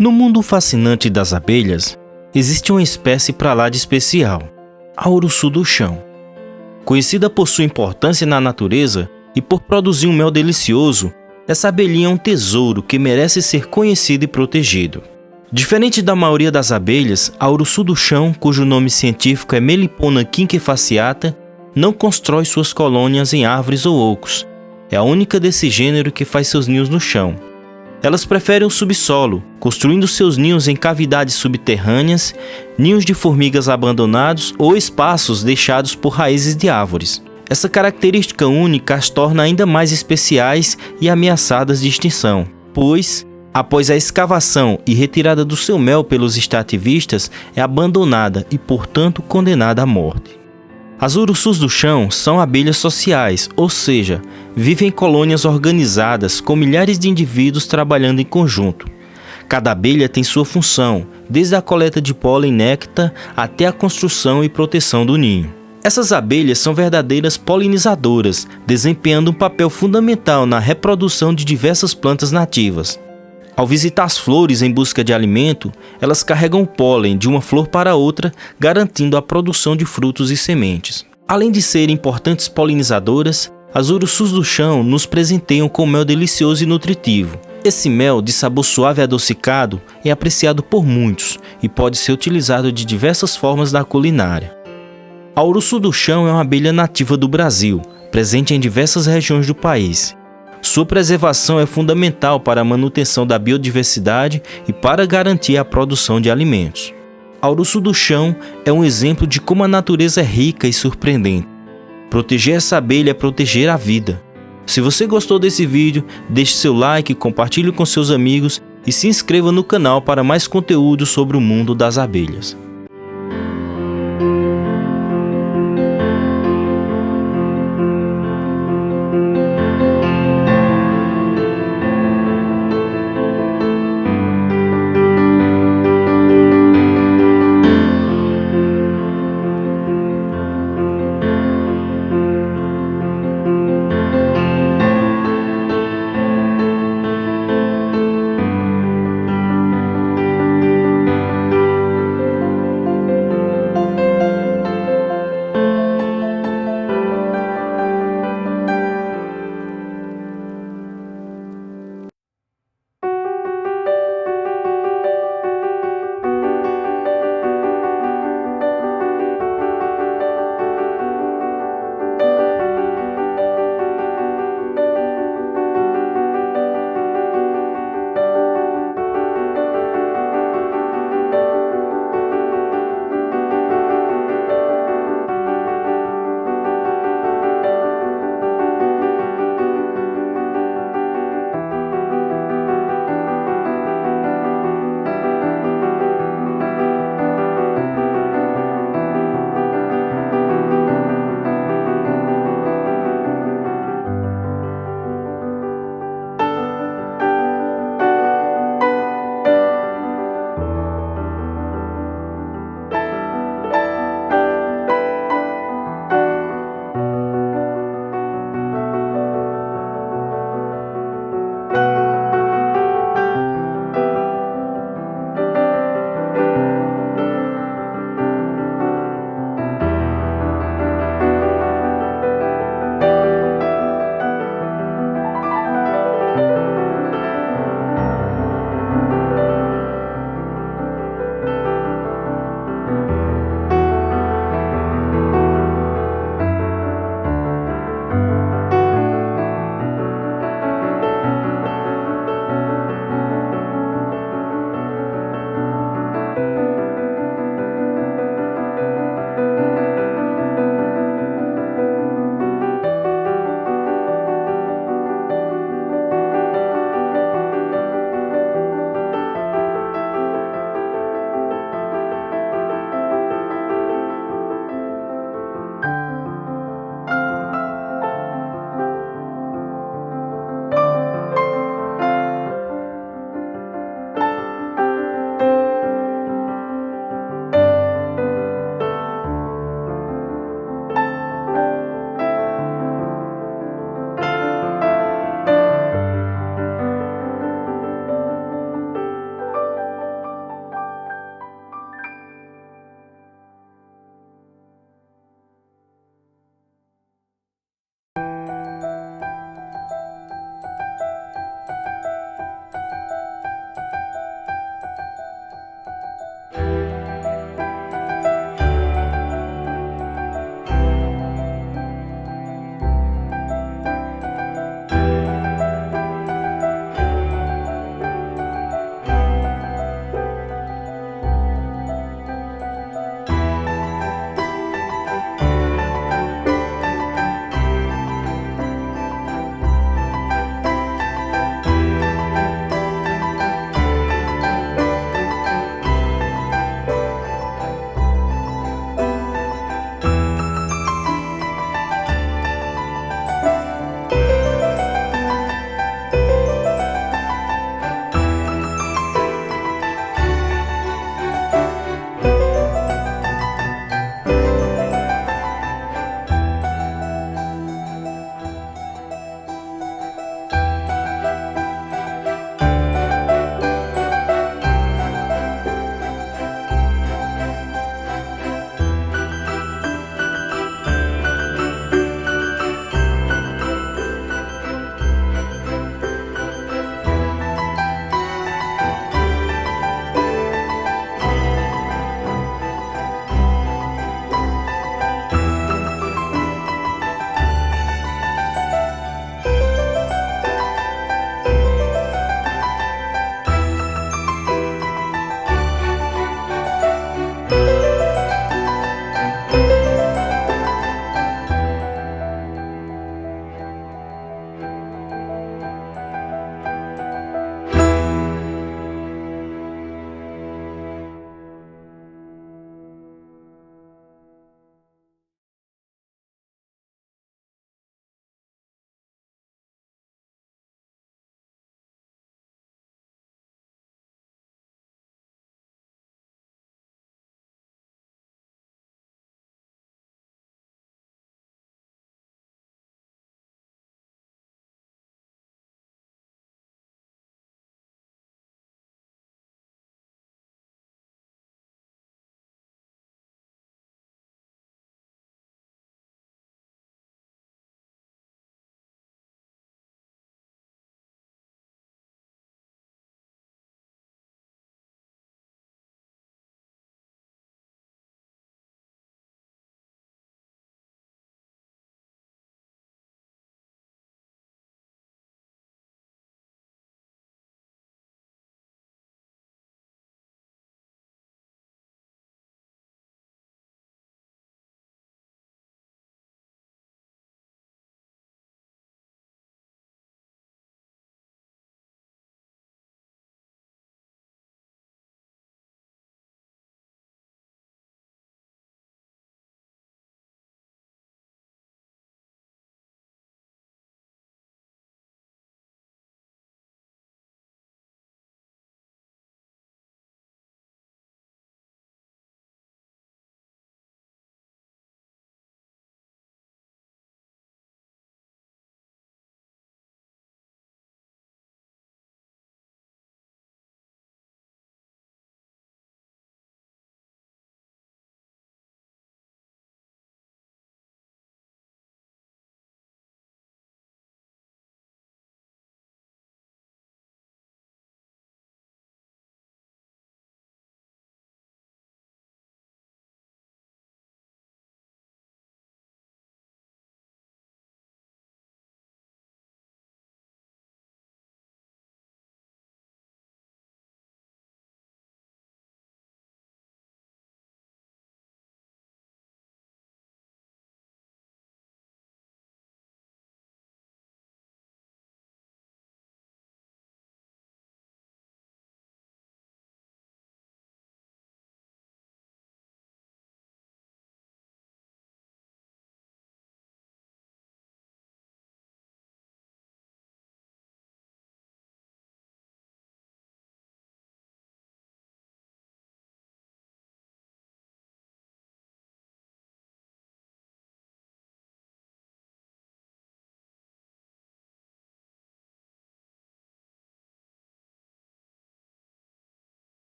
No mundo fascinante das abelhas, existe uma espécie para lá de especial, a Uruçu do chão. Conhecida por sua importância na natureza e por produzir um mel delicioso, essa abelhinha é um tesouro que merece ser conhecido e protegido. Diferente da maioria das abelhas, a Uruçu do chão, cujo nome científico é Melipona Quinquefasciata, não constrói suas colônias em árvores ou ocos. É a única desse gênero que faz seus ninhos no chão. Elas preferem o subsolo, construindo seus ninhos em cavidades subterrâneas, ninhos de formigas abandonados ou espaços deixados por raízes de árvores. Essa característica única as torna ainda mais especiais e ameaçadas de extinção, pois, após a escavação e retirada do seu mel pelos extrativistas, é abandonada e, portanto, condenada à morte. As uruçus do chão são abelhas sociais, ou seja, vivem em colônias organizadas com milhares de indivíduos trabalhando em conjunto. Cada abelha tem sua função, desde a coleta de pólen e néctar até a construção e proteção do ninho. Essas abelhas são verdadeiras polinizadoras, desempenhando um papel fundamental na reprodução de diversas plantas nativas. Ao visitar as flores em busca de alimento, elas carregam o pólen de uma flor para outra, garantindo a produção de frutos e sementes. Além de serem importantes polinizadoras, as uruçus do chão nos presenteiam com mel delicioso e nutritivo. Esse mel, de sabor suave e adocicado, é apreciado por muitos e pode ser utilizado de diversas formas na culinária. A uruçu do chão é uma abelha nativa do Brasil, presente em diversas regiões do país. Sua preservação é fundamental para a manutenção da biodiversidade e para garantir a produção de alimentos. A uruçu do chão é um exemplo de como a natureza é rica e surpreendente. Proteger essa abelha é proteger a vida. Se você gostou desse vídeo, deixe seu like, compartilhe com seus amigos e se inscreva no canal para mais conteúdo sobre o mundo das abelhas.